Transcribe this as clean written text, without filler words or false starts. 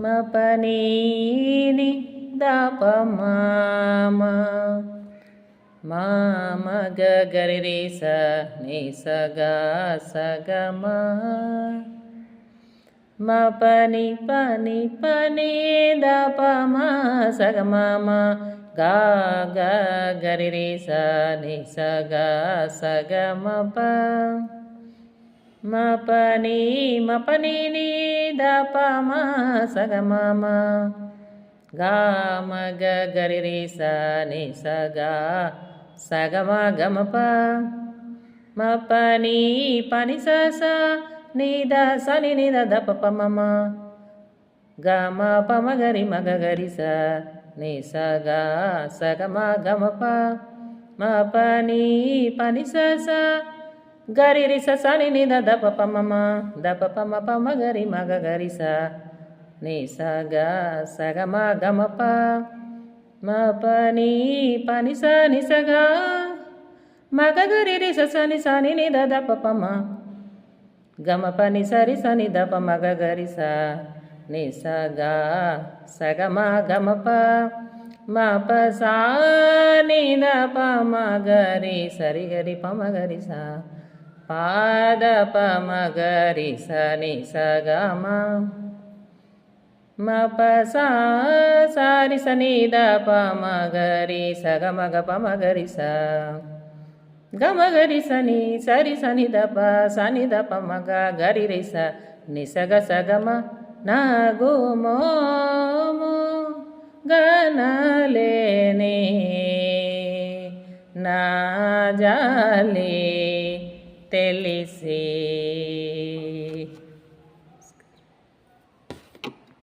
మపనీని దప మామ మామ గరి రే స ని స గ స గ మ పని పని పని దప మా స గ మ మ గ గ గరి రే స ని స గ స గ మ ప మపని ని దప మా స గ మ మ గ మ గ గరి రే స ని స గ స గ మ గ మ ప మపని పని స స ని ద స ని ని ద ద ప ప మ మ గ మ ప మ గరి మ గ గరి స ని స గ స గ మ గ మ ప మపని పని స స గరి రి స స ని ని ద ద ప ప మ మ ద ప ప మ ప మ గరి మ గ గరి స ని స గ స గ మ గ మ ప మపని పని స ని స గ మ గ గరి రి స స ని స ని ని ద ద ప ప మ గ మ ప ని స రి స ని ద ప మ గ గరి స ని స గ స గ మ గ మ ప మ ప స ని ద ప మ గ రి స రి గ రి ప మ గ రి స ప ద ప మ గ రి స ని స గ మ మ ప స స రి స ని ద ప మ గ రి స గ మ గ ప మ గ రి స గ మ గ రి స ని స రి స ని ద ప స ని ద ప మ గ గ రి రి స ని స గ మ నా గు మో ము గ న లే ని నా జాలి తెలిసి